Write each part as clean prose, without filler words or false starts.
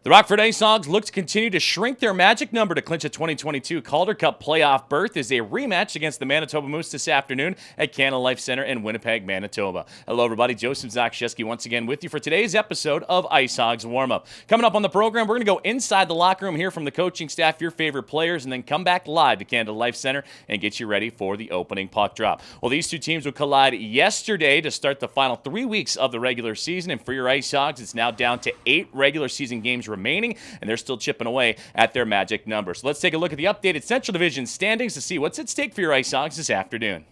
The Rockford IceHogs look to continue to shrink their magic number to clinch a 2022 Calder Cup playoff berth as a rematch against the Manitoba Moose this afternoon at Canada Life Center in Winnipeg, Manitoba. Hello, everybody. Joseph Zakrzewski once again with you for today's episode of IceHogs Warmup. Coming up on the program, we're going to go inside the locker room, hear from the coaching staff, your favorite players, and then come back live to Canada Life Center and get you ready for the opening puck drop. Well, these two teams would collide yesterday to start the final 3 weeks of the regular season, and for your IceHogs, it's now down to 8 regular season games remaining, and they're still chipping away at their magic number. So let's take a look at the updated Central Division standings to see what's at stake for your IceHogs this afternoon.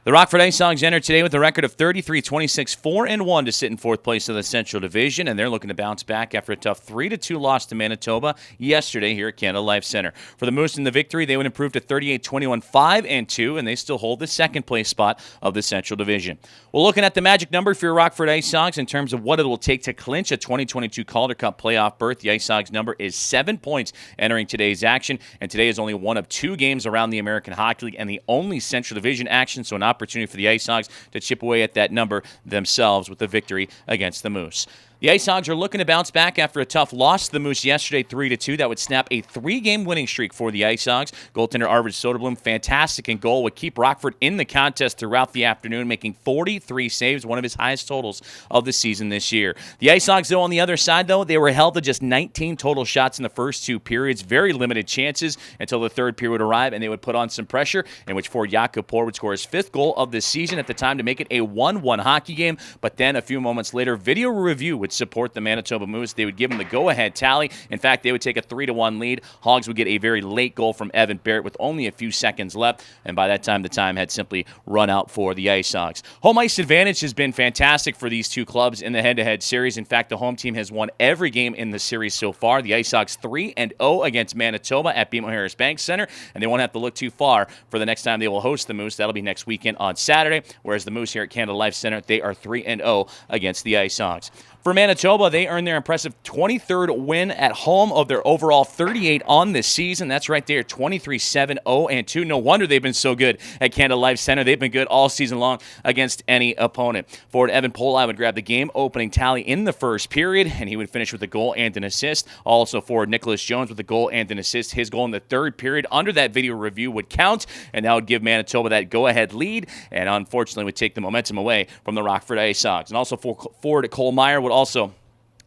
The Rockford IceHogs enter today with a record of 33-26, 4-1 to sit in fourth place of the Central Division, and they're looking to bounce back after a tough 3-2 loss to Manitoba yesterday here at Canada Life Center. For the Moose in the victory, they would improve to 38-21, 5-2, and they still hold the second place spot of the Central Division. Well, looking at the magic number for your Rockford IceHogs in terms of what it will take to clinch a 2022 Calder Cup playoff berth, the IceHogs number is 7 points entering today's action, and today is only one of 2 games around the American Hockey League and the only Central Division action, so an opportunity for the IceHogs to chip away at that number themselves with a victory against the Moose. The IceHogs are looking to bounce back after a tough loss to the Moose yesterday, 3-2. That would snap a 3-game winning streak for the IceHogs. Goaltender Arvid Soderblom, fantastic in goal, would keep Rockford in the contest throughout the afternoon, making 43 saves, one of his highest totals of the season this year. The IceHogs, though, on the other side, though, they were held to just 19 total shots in the first 2 periods, very limited chances until the third period would arrive, and they would put on some pressure, in which Ford Jakob Poor would score his 5th goal of the season at the time to make it a 1-1 hockey game. But then a few moments later, video review would support the Manitoba Moose. They would give them the go-ahead tally. In fact, they would take a 3-1 lead. Hogs would get a very late goal from Evan Barrett with only a few seconds left, and by that time, the time had simply run out for the IceHogs. Home ice advantage has been fantastic for these two clubs in the head-to-head series. In fact, the home team has won every game in the series so far. The IceHogs 3-0 against Manitoba at BMO Bank Center, and they won't have to look too far for the next time they will host the Moose. That'll be next weekend on Saturday, whereas the Moose here at Canada Life Center, they are 3-0 against the IceHogs. For Manitoba, they earned their impressive 23rd win at home of their overall 38 on this season. That's right there, 23-7-0-2. No wonder they've been so good at Canada Life Center. They've been good all season long against any opponent. Forward Evan Polai would grab the game-opening tally in the first period, and he would finish with a goal and an assist. Also forward Nicholas Jones with a goal and an assist. His goal in the third period under that video review would count, and that would give Manitoba that go-ahead lead, and unfortunately would take the momentum away from the Rockford IceHogs. And also forward Cole Meyer would also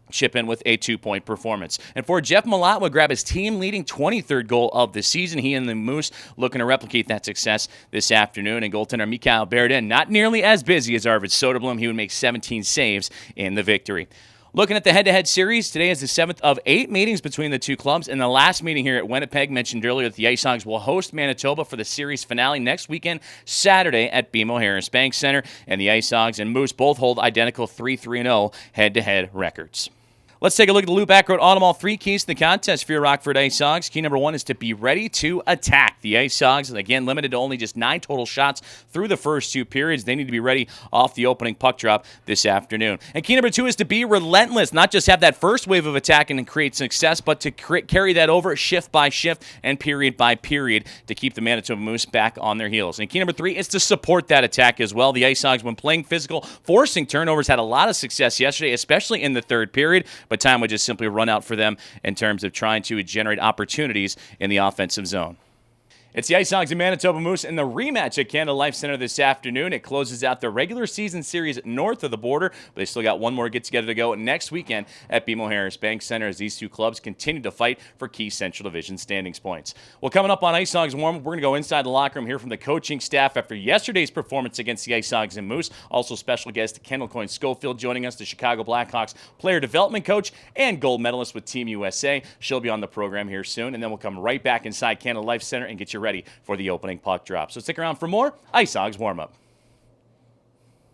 chip in with a 2-point performance. And for Jeff Malott would grab his team-leading 23rd goal of the season. He and the Moose looking to replicate that success this afternoon. And goaltender Mikhail Berdin, not nearly as busy as Arvid Soderblom. He would make 17 saves in the victory. Looking at the head-to-head series, today is the 7th of 8 meetings between the two clubs. And the last meeting here at Winnipeg, mentioned earlier that the IceHogs will host Manitoba for the series finale next weekend, Saturday at BMO Bank Center. And the IceHogs and Moose both hold identical 3-3-0 head-to-head records. Let's take a look at the Loop Back Road Automall 3 keys to the contest for your Rockford IceHogs. Key number 1 is to be ready to attack. The IceHogs, again, limited to only just 9 total shots through the first 2 periods. They need to be ready off the opening puck drop this afternoon. And key number 2 is to be relentless, not just have that first wave of attacking and create success, but to carry that over shift by shift and period by period to keep the Manitoba Moose back on their heels. And key number 3 is to support that attack as well. The IceHogs, when playing physical, forcing turnovers, had a lot of success yesterday, especially in the third period, but time would just simply run out for them in terms of trying to generate opportunities in the offensive zone. It's the IceHogs and Manitoba Moose in the rematch at Canada Life Center this afternoon. It closes out the regular season series north of the border, but they still got one more get-together to go next weekend at BMO Bank Center as these two clubs continue to fight for key Central Division standings points. Well, coming up on IceHogs Warm, we're going to go inside the locker room, hear from the coaching staff after yesterday's performance against the IceHogs and Moose. Also special guest Kendall Coyne-Schofield joining us, the Chicago Blackhawks player development coach and gold medalist with Team USA. She'll be on the program here soon, and then we'll come right back inside Canada Life Center and get you ready for the opening puck drop. So stick around for more IceHogs Warm-Up.